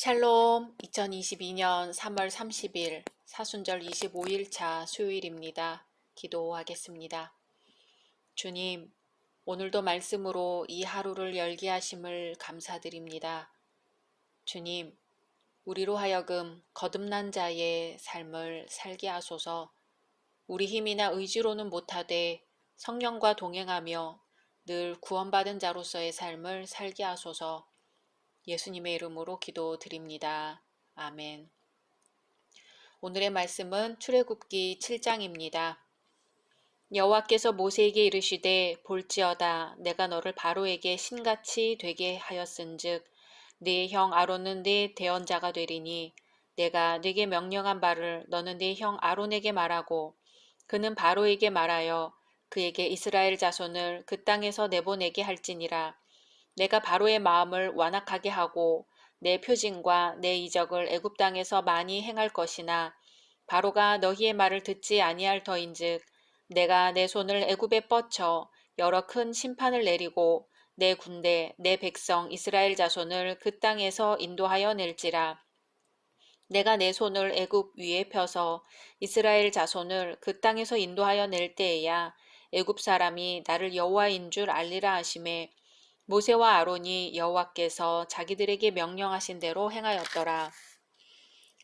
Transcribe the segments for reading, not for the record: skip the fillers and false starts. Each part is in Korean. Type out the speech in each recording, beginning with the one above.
샬롬 2022년 3월 30일 사순절 25일차 수요일입니다. 기도하겠습니다. 주님, 오늘도 말씀으로 이 하루를 열게 하심을 감사드립니다. 주님, 우리로 하여금 거듭난 자의 삶을 살게 하소서. 우리 힘이나 의지로는 못하되 성령과 동행하며 늘 구원받은 자로서의 삶을 살게 하소서. 예수님의 이름으로 기도드립니다. 아멘. 오늘의 말씀은 출애굽기 7장입니다. 여호와께서 모세에게 이르시되 볼지어다 내가 너를 바로에게 신같이 되게 하였은즉 네 형 아론은 네 대언자가 되리니 내가 네게 명령한 바를 너는 네 형 아론에게 말하고 그는 바로에게 말하여 그에게 이스라엘 자손을 그 땅에서 내보내게 할지니라. 내가 바로의 마음을 완악하게 하고 내 표징과 내 이적을 애굽 땅에서 많이 행할 것이나 바로가 너희의 말을 듣지 아니할 터인즉 내가 내 손을 애굽에 뻗쳐 여러 큰 심판을 내리고 내 군대 내 백성 이스라엘 자손을 그 땅에서 인도하여 낼지라. 내가 내 손을 애굽 위에 펴서 이스라엘 자손을 그 땅에서 인도하여 낼 때에야 애굽 사람이 나를 여호와인 줄 알리라 하심에 모세와 아론이 여호와께서 자기들에게 명령하신 대로 행하였더라.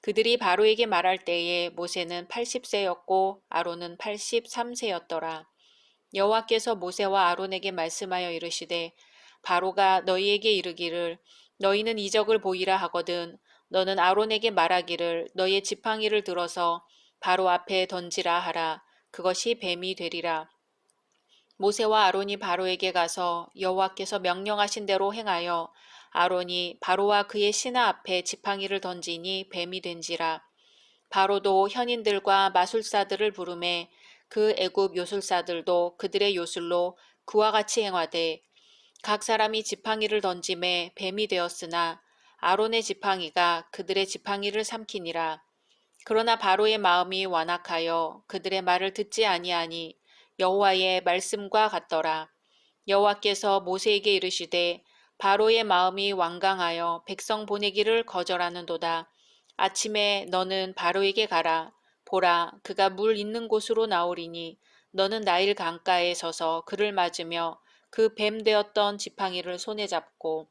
그들이 바로에게 말할 때에 모세는 80세였고 아론은 83세였더라. 여호와께서 모세와 아론에게 말씀하여 이르시되 바로가 너희에게 이르기를 너희는 이적을 보이라 하거든 너는 아론에게 말하기를 너의 지팡이를 들어서 바로 앞에 던지라 하라. 그것이 뱀이 되리라. 모세와 아론이 바로에게 가서 여호와께서 명령하신 대로 행하여 아론이 바로와 그의 신하 앞에 지팡이를 던지니 뱀이 된지라. 바로도 현인들과 마술사들을 부르매 그 애굽 요술사들도 그들의 요술로 그와 같이 행하되 각 사람이 지팡이를 던짐에 뱀이 되었으나 아론의 지팡이가 그들의 지팡이를 삼키니라. 그러나 바로의 마음이 완악하여 그들의 말을 듣지 아니하니 여호와의 말씀과 같더라. 여호와께서 모세에게 이르시되 바로의 마음이 완강하여 백성 보내기를 거절하는도다. 아침에 너는 바로에게 가라. 보라, 그가 물 있는 곳으로 나오리니 너는 나일 강가에 서서 그를 맞으며 그 뱀 되었던 지팡이를 손에 잡고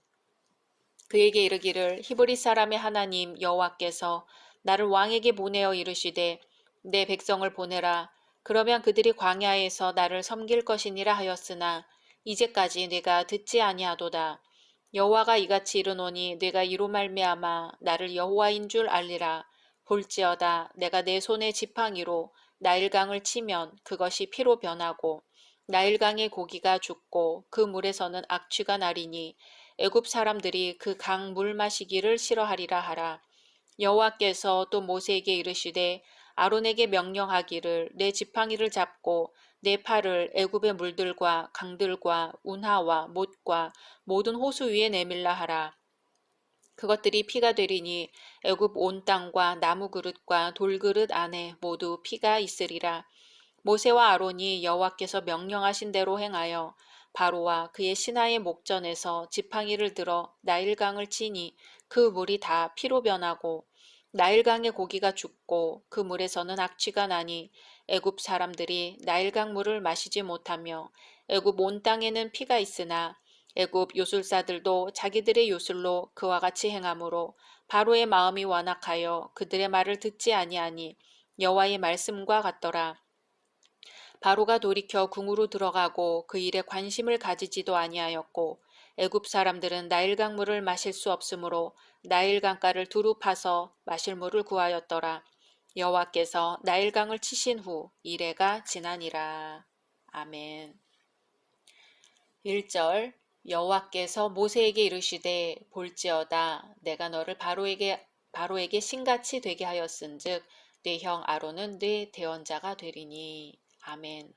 그에게 이르기를 히브리 사람의 하나님 여호와께서 나를 왕에게 보내어 이르시되 내 백성을 보내라. 그러면 그들이 광야에서 나를 섬길 것이니라 하였으나 이제까지 네가 듣지 아니하도다. 여호와가 이같이 이르노니 네가 이로 말미암아 나를 여호와인 줄 알리라. 볼지어다 내가 내 손에 지팡이로 나일강을 치면 그것이 피로 변하고 나일강의 고기가 죽고 그 물에서는 악취가 나리니 애굽 사람들이 그 강 물 마시기를 싫어하리라 하라. 여호와께서 또 모세에게 이르시되 아론에게 명령하기를 내 지팡이를 잡고 내 팔을 애굽의 물들과 강들과 운하와 못과 모든 호수 위에 내밀라 하라. 그것들이 피가 되리니 애굽 온 땅과 나무 그릇과 돌그릇 안에 모두 피가 있으리라. 모세와 아론이 여호와께서 명령하신 대로 행하여 바로와 그의 신하의 목전에서 지팡이를 들어 나일강을 치니 그 물이 다 피로 변하고 나일강의 고기가 죽고 그 물에서는 악취가 나니 애굽 사람들이 나일강 물을 마시지 못하며 애굽 온 땅에는 피가 있으나 애굽 요술사들도 자기들의 요술로 그와 같이 행하므로 바로의 마음이 완악하여 그들의 말을 듣지 아니하니 여호와의 말씀과 같더라. 바로가 돌이켜 궁으로 들어가고 그 일에 관심을 가지지도 아니하였고 애굽 사람들은 나일강 물을 마실 수 없으므로 나일강가를 두루 파서 마실 물을 구하였더라. 여호와께서 나일강을 치신 후 이레가 지나니라. 아멘. 1절 여호와께서 모세에게 이르시되 볼지어다 내가 너를 바로에게 신같이 되게 하였은즉 네 형 아론은 네 대언자가 되리니. 아멘.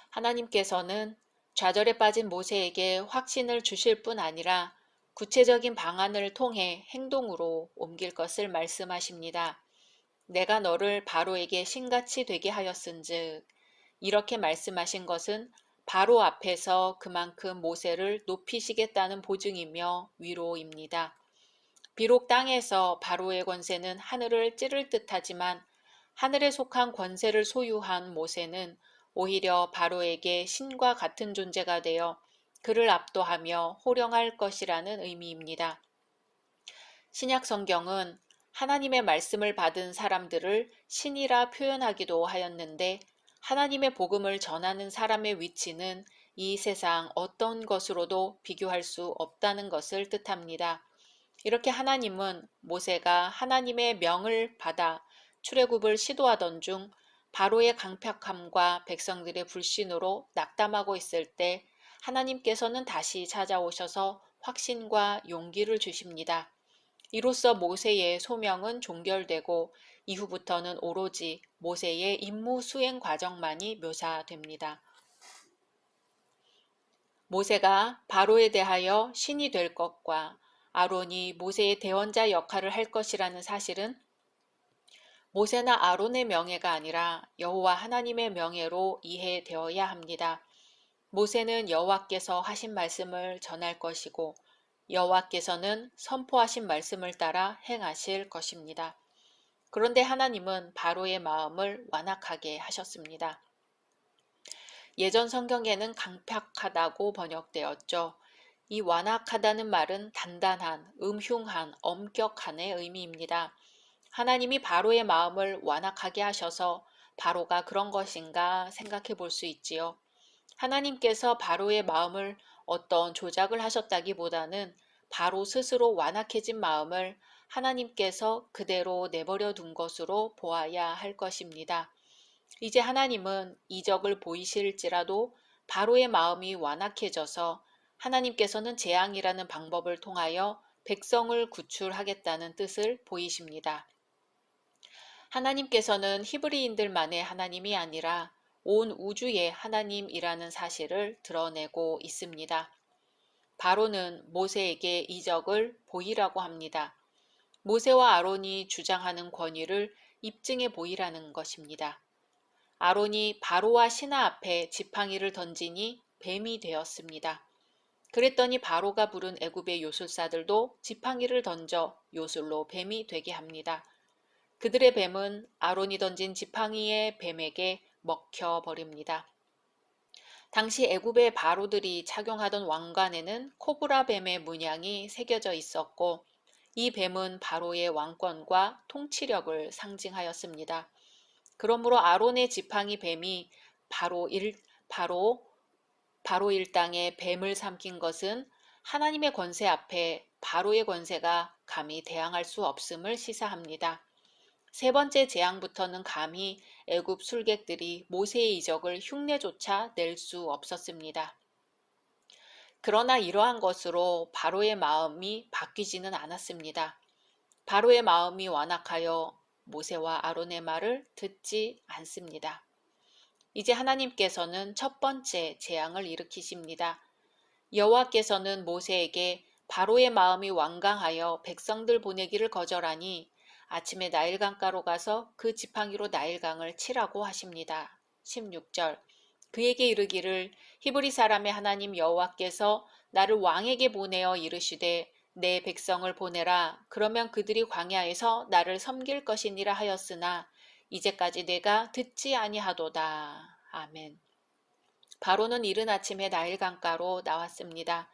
하나님께서는 좌절에 빠진 모세에게 확신을 주실 뿐 아니라 구체적인 방안을 통해 행동으로 옮길 것을 말씀하십니다. 내가 너를 바로에게 신같이 되게 하였은즉 이렇게 말씀하신 것은 바로 앞에서 그만큼 모세를 높이시겠다는 보증이며 위로입니다. 비록 땅에서 바로의 권세는 하늘을 찌를 듯하지만 하늘에 속한 권세를 소유한 모세는 오히려 바로에게 신과 같은 존재가 되어 그를 압도하며 호령할 것이라는 의미입니다. 신약 성경은 하나님의 말씀을 받은 사람들을 신이라 표현하기도 하였는데 하나님의 복음을 전하는 사람의 위치는 이 세상 어떤 것으로도 비교할 수 없다는 것을 뜻합니다. 이렇게 하나님은 모세가 하나님의 명을 받아 출애굽을 시도하던 중 바로의 강팍함과 백성들의 불신으로 낙담하고 있을 때 하나님께서는 다시 찾아오셔서 확신과 용기를 주십니다. 이로써 모세의 소명은 종결되고 이후부터는 오로지 모세의 임무 수행 과정만이 묘사됩니다. 모세가 바로에 대하여 신이 될 것과 아론이 모세의 대언자 역할을 할 것이라는 사실은 모세나 아론의 명예가 아니라 여호와 하나님의 명예로 이해되어야 합니다. 모세는 여호와께서 하신 말씀을 전할 것이고 여호와께서는 선포하신 말씀을 따라 행하실 것입니다. 그런데 하나님은 바로의 마음을 완악하게 하셨습니다. 예전 성경에는 강팍하다고 번역되었죠. 이 완악하다는 말은 단단한, 음흉한, 엄격한의 의미입니다. 하나님이 바로의 마음을 완악하게 하셔서 바로가 그런 것인가 생각해 볼 수 있지요. 하나님께서 바로의 마음을 어떤 조작을 하셨다기보다는 바로 스스로 완악해진 마음을 하나님께서 그대로 내버려 둔 것으로 보아야 할 것입니다. 이제 하나님은 이적을 보이실지라도 바로의 마음이 완악해져서 하나님께서는 재앙이라는 방법을 통하여 백성을 구출하겠다는 뜻을 보이십니다. 하나님께서는 히브리인들만의 하나님이 아니라 온 우주의 하나님이라는 사실을 드러내고 있습니다. 바로는 모세에게 이적을 보이라고 합니다. 모세와 아론이 주장하는 권위를 입증해 보이라는 것입니다. 아론이 바로와 신하 앞에 지팡이를 던지니 뱀이 되었습니다. 그랬더니 바로가 부른 애굽의 요술사들도 지팡이를 던져 요술로 뱀이 되게 합니다. 그들의 뱀은 아론이 던진 지팡이의 뱀에게 먹혀버립니다. 당시 애굽의 바로들이 착용하던 왕관에는 코브라 뱀의 문양이 새겨져 있었고 이 뱀은 바로의 왕권과 통치력을 상징하였습니다. 그러므로 아론의 지팡이 뱀이 바로 일당의 뱀을 삼킨 것은 하나님의 권세 앞에 바로의 권세가 감히 대항할 수 없음을 시사합니다. 세 번째 재앙부터는 감히 애굽 술객들이 모세의 이적을 흉내조차 낼 수 없었습니다. 그러나 이러한 것으로 바로의 마음이 바뀌지는 않았습니다. 바로의 마음이 완악하여 모세와 아론의 말을 듣지 않습니다. 이제 하나님께서는 첫 번째 재앙을 일으키십니다. 여호와께서는 모세에게 바로의 마음이 완강하여 백성들 보내기를 거절하니 아침에 나일강가로 가서 그 지팡이로 나일강을 치라고 하십니다. 16절 그에게 이르기를 히브리 사람의 하나님 여호와께서 나를 왕에게 보내어 이르시되 내 백성을 보내라. 그러면 그들이 광야에서 나를 섬길 것이니라 하였으나 이제까지 내가 듣지 아니하도다. 아멘. 바로는 이른 아침에 나일강가로 나왔습니다.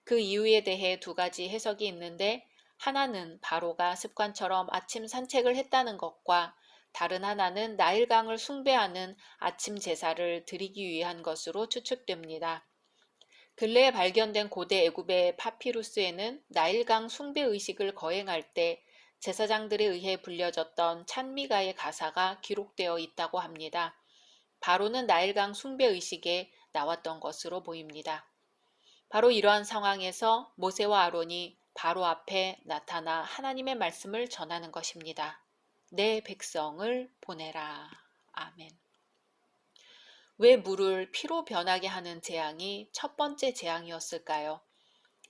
그 이유에 대해 두 가지 해석이 있는데 하나는 바로가 습관처럼 아침 산책을 했다는 것과 다른 하나는 나일강을 숭배하는 아침 제사를 드리기 위한 것으로 추측됩니다. 근래에 발견된 고대 애굽의 파피루스에는 나일강 숭배 의식을 거행할 때 제사장들에 의해 불려졌던 찬미가의 가사가 기록되어 있다고 합니다. 바로는 나일강 숭배 의식에 나왔던 것으로 보입니다. 바로 이러한 상황에서 모세와 아론이 바로 앞에 나타나 하나님의 말씀을 전하는 것입니다. 내 백성을 보내라. 아멘. 왜 물을 피로 변하게 하는 재앙이 첫 번째 재앙이었을까요?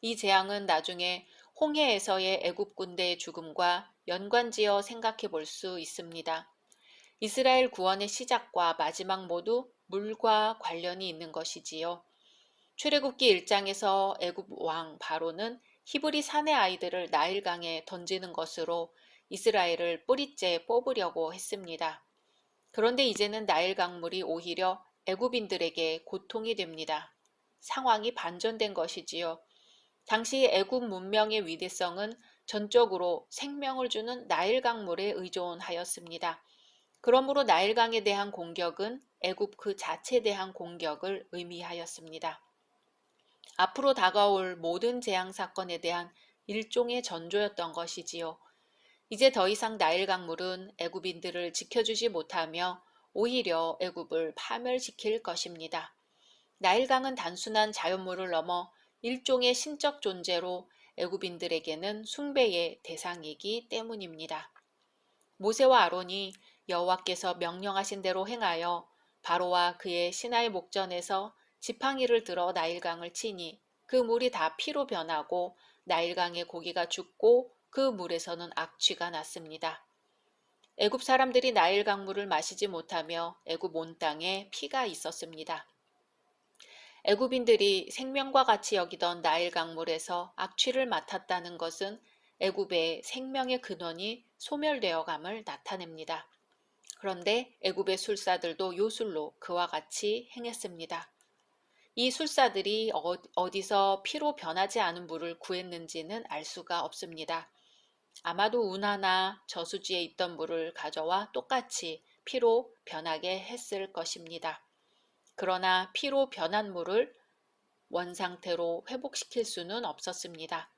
이 재앙은 나중에 홍해에서의 애굽 군대의 죽음과 연관지어 생각해 볼 수 있습니다. 이스라엘 구원의 시작과 마지막 모두 물과 관련이 있는 것이지요. 출애굽기 1장에서 애굽 왕 바로는 히브리 사내 아이들을 나일강에 던지는 것으로 이스라엘을 뿌리째 뽑으려고 했습니다. 그런데 이제는 나일강물이 오히려 애굽인들에게 고통이 됩니다. 상황이 반전된 것이지요. 당시 애굽 문명의 위대성은 전적으로 생명을 주는 나일강물에 의존하였습니다. 그러므로 나일강에 대한 공격은 애굽 그 자체에 대한 공격을 의미하였습니다. 앞으로 다가올 모든 재앙 사건에 대한 일종의 전조였던 것이지요. 이제 더 이상 나일강물은 애굽인들을 지켜주지 못하며 오히려 애굽을 파멸시킬 것입니다. 나일강은 단순한 자연물을 넘어 일종의 신적 존재로 애굽인들에게는 숭배의 대상이기 때문입니다. 모세와 아론이 여호와께서 명령하신 대로 행하여 바로와 그의 신하의 목전에서 지팡이를 들어 나일강을 치니 그 물이 다 피로 변하고 나일강의 고기가 죽고 그 물에서는 악취가 났습니다. 애굽 사람들이 나일강 물을 마시지 못하며 애굽 온 땅에 피가 있었습니다. 애굽인들이 생명과 같이 여기던 나일강 물에서 악취를 맡았다는 것은 애굽의 생명의 근원이 소멸되어 감을 나타냅니다. 그런데 애굽의 술사들도 요술로 그와 같이 행했습니다. 이 술사들이 어디서 피로 변하지 않은 물을 구했는지는 알 수가 없습니다. 아마도 운하나 저수지에 있던 물을 가져와 똑같이 피로 변하게 했을 것입니다. 그러나 피로 변한 물을 원상태로 회복시킬 수는 없었습니다.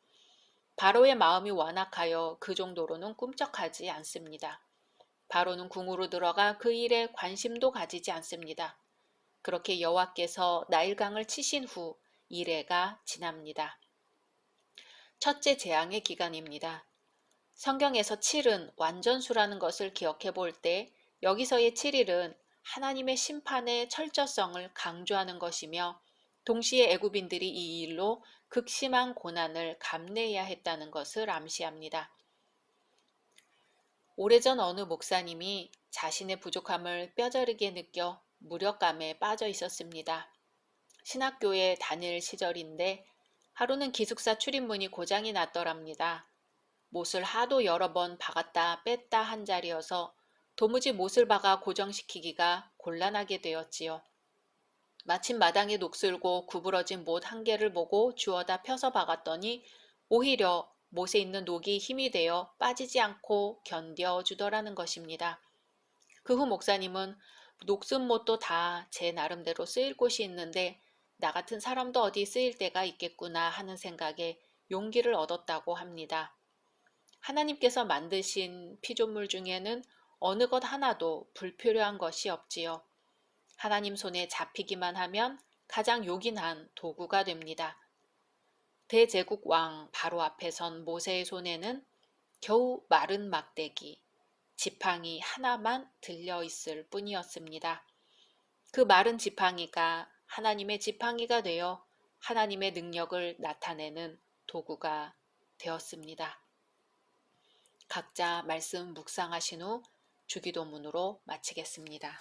바로의 마음이 완악하여 그 정도로는 꿈쩍하지 않습니다. 바로는 궁으로 들어가 그 일에 관심도 가지지 않습니다. 그렇게 여호와께서 나일강을 치신 후 이래가 지납니다. 첫째 재앙의 기간입니다. 성경에서 7은 완전수라는 것을 기억해 볼 때 여기서의 7일은 하나님의 심판의 철저성을 강조하는 것이며 동시에 애굽인들이 이 일로 극심한 고난을 감내해야 했다는 것을 암시합니다. 오래전 어느 목사님이 자신의 부족함을 뼈저리게 느껴 무력감에 빠져 있었습니다. 신학교에 다닐 시절인데 하루는 기숙사 출입문이 고장이 났더랍니다. 못을 하도 여러 번 박았다 뺐다 한 자리여서 도무지 못을 박아 고정시키기가 곤란하게 되었지요. 마침 마당에 녹슬고 구부러진 못 한 개를 보고 주워다 펴서 박았더니 오히려 못에 있는 녹이 힘이 되어 빠지지 않고 견뎌주더라는 것입니다. 그 후 목사님은 녹슨 못도 다 제 나름대로 쓰일 곳이 있는데 나 같은 사람도 어디 쓰일 때가 있겠구나 하는 생각에 용기를 얻었다고 합니다. 하나님께서 만드신 피조물 중에는 어느 것 하나도 불필요한 것이 없지요. 하나님 손에 잡히기만 하면 가장 요긴한 도구가 됩니다. 대제국 왕 바로 앞에 선 모세의 손에는 겨우 마른 막대기, 지팡이 하나만 들려 있을 뿐이었습니다. 그 마른 지팡이가 하나님의 지팡이가 되어 하나님의 능력을 나타내는 도구가 되었습니다. 각자 말씀 묵상하신 후 주기도문으로 마치겠습니다.